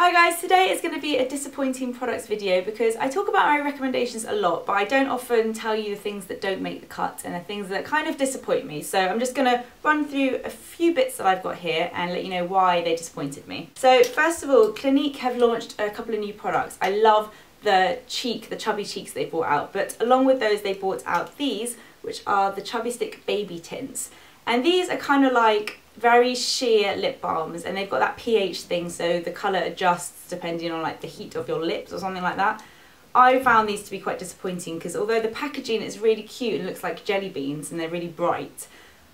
Hi guys, today is going to be a disappointing products video because I talk about my recommendations a lot, but I don't often tell you the things that don't make the cut and the things that kind of disappoint me. So I'm just going to run through a few bits that I've got here and let you know why they disappointed me. So first of all, Clinique have launched a couple of new products. I love the chubby cheeks they brought out, but along with those they brought out these, which are the Chubby Stick Baby Tints. And these are kind of like very sheer lip balms, and they've got that pH thing, so the colour adjusts depending on like the heat of your lips or something like that. I found these to be quite disappointing because although the packaging is really cute and looks like jelly beans and they're really bright,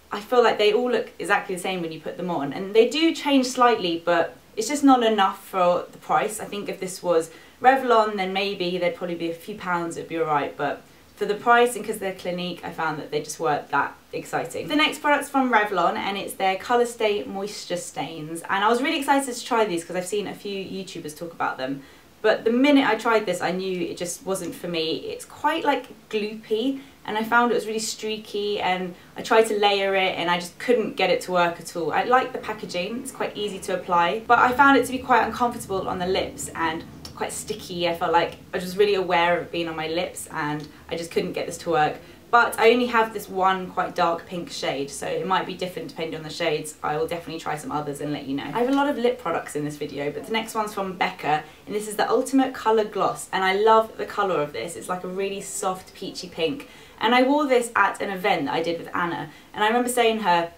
I feel like they all look exactly the same when you put them on, and they do change slightly, but it's just not enough for the price. I think if this was Revlon, then maybe there'd probably be a few pounds, it'd be alright, but for the price and because they're Clinique, I found that they just weren't that exciting. The next product's from Revlon and it's their Colourstay Moisture Stains, and I was really excited to try these because I've seen a few YouTubers talk about them, but the minute I tried this I knew it just wasn't for me. It's quite like gloopy and I found it was really streaky, and I tried to layer it and I just couldn't get it to work at all. I like the packaging, it's quite easy to apply, but I found it to be quite uncomfortable on the lips and quite sticky. I felt like I was really aware of it being on my lips and I just couldn't get this to work. But I only have this one quite dark pink shade, so it might be different depending on the shades. I will definitely try some others and let you know. I have a lot of lip products in this video, but the next one's from Becca, and this is the Ultimate Colour Gloss, and I love the colour of this. It's like a really soft peachy pink. And I wore this at an event that I did with Anna, and I remember saying to her,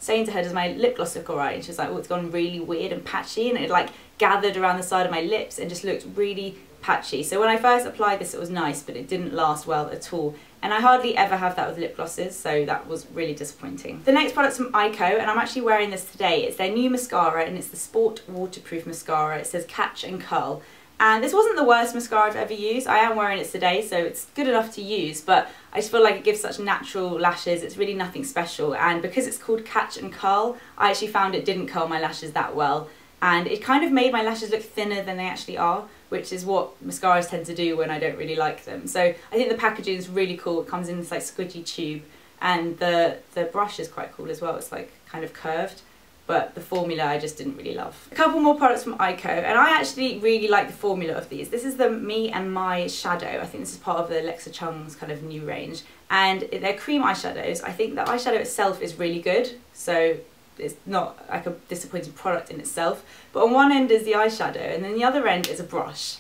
does my lip gloss look alright? And she was like, oh, it's gone really weird and patchy, and it like gathered around the side of my lips and just looked really patchy. So when I first applied this it was nice, but it didn't last well at all. And I hardly ever have that with lip glosses, so that was really disappointing. The next product's from Eyeko, and I'm actually wearing this today. It's their new mascara, and it's the Sport Waterproof Mascara. It says Catch and Curl. And this wasn't the worst mascara I've ever used. I am wearing it today, so it's good enough to use, but I just feel like it gives such natural lashes. It's really nothing special, and because it's called Catch and Curl, I actually found it didn't curl my lashes that well, and it kind of made my lashes look thinner than they actually are, which is what mascaras tend to do when I don't really like them. So I think the packaging is really cool. It comes in this like squidgy tube, and the brush is quite cool as well. It's like kind of curved, but the formula I just didn't really love. A couple more products from Eyeko, and I actually really like the formula of these. This is the Me and My shadow. I think this is part of the Lexa Chung's kind of new range, and they're cream eyeshadows. I think the eyeshadow itself is really good, so it's not like a disappointing product in itself, but on one end is the eyeshadow and then the other end is a brush.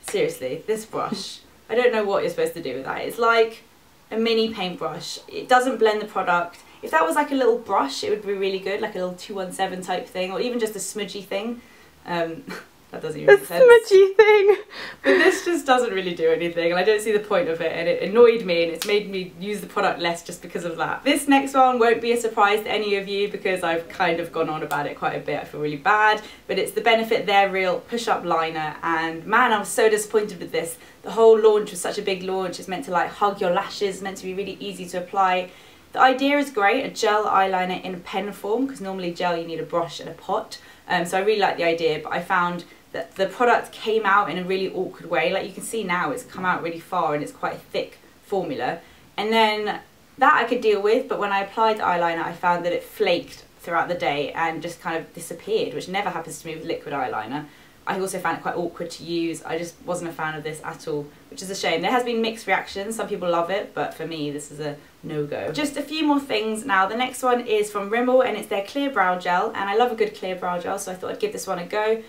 Seriously, this brush, I don't know what you're supposed to do with that. It's like a mini paintbrush. It doesn't blend the product. If that was like a little brush it would be really good, like a little 217 type thing, or even just a smudgy thing. That doesn't even make sense. A smudgy thing! But this just doesn't really do anything, and I don't see the point of it, and it annoyed me, and it's made me use the product less just because of that. This next one won't be a surprise to any of you because I've kind of gone on about it quite a bit. I feel really bad, but it's the Benefit They're Real Push-Up Liner, and man, I was so disappointed with this. The whole launch was such a big launch. It's meant to like hug your lashes, it's meant to be really easy to apply. The idea is great, a gel eyeliner in a pen form, because normally gel you need a brush and a pot. So I really like the idea, but I found that the product came out in a really awkward way. Like you can see now, it's come out really far and it's quite a thick formula. And then that I could deal with, but when I applied the eyeliner, I found that it flaked throughout the day and just kind of disappeared, which never happens to me with liquid eyeliner. I also found it quite awkward to use. I just wasn't a fan of this at all, which is a shame. There has been mixed reactions. Some people love it, but for me, this is a no-go. Just a few more things now. The next one is from Rimmel, and it's their Clear Brow Gel, and I love a good clear brow gel, so I thought I'd give this one a go.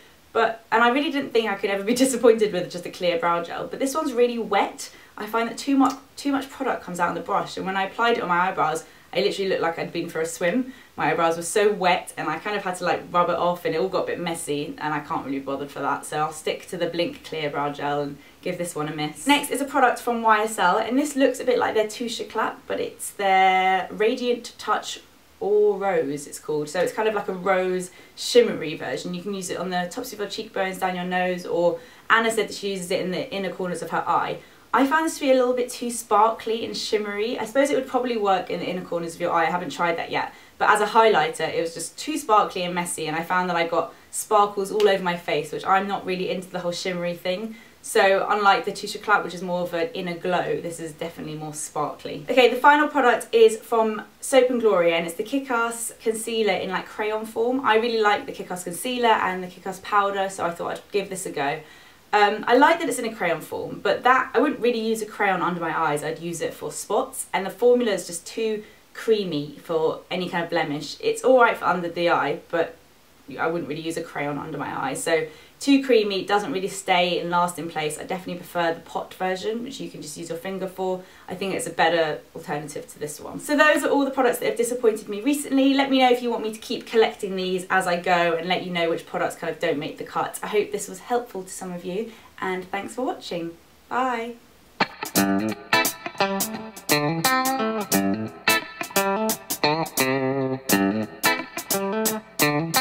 And I really didn't think I could ever be disappointed with just a clear brow gel, but this one's really wet. I find that too much product comes out on the brush, and when I applied it on my eyebrows, I literally looked like I'd been for a swim. My eyebrows were so wet and I kind of had to like rub it off, and it all got a bit messy, and I can't really be bothered for that, so I'll stick to the Blink Clear Brow Gel and give this one a miss. Next is a product from YSL, and this looks a bit like their Touche Éclat, but it's their Radiant Touch or Rose it's called. So it's kind of like a rose shimmery version. You can use it on the tops of your cheekbones, down your nose, or Anna said that she uses it in the inner corners of her eye. I found this to be a little bit too sparkly and shimmery. I suppose it would probably work in the inner corners of your eye. I haven't tried that yet, but as a highlighter it was just too sparkly and messy, and I found that I got sparkles all over my face, which I'm not really into the whole shimmery thing. So unlike the Touche Éclat, which is more of an inner glow, this is definitely more sparkly. Okay, the final product is from Soap & Glory, and it's the Kick-Ass Concealer in like crayon form. I really like the Kick-Ass Concealer and the Kick-Ass Powder, so I thought I'd give this a go. I like that it's in a crayon form, but that I wouldn't really use a crayon under my eyes. I'd use it for spots, and the formula is just too creamy for any kind of blemish. It's alright for under the eye, but I wouldn't really use a crayon under my eyes. So too creamy, doesn't really stay and last in place. I definitely prefer the pot version, which you can just use your finger for. I think it's a better alternative to this one. So those are all the products that have disappointed me recently. Let me know if you want me to keep collecting these as I go, and let you know which products kind of don't make the cut. I hope this was helpful to some of you, and thanks for watching. Bye.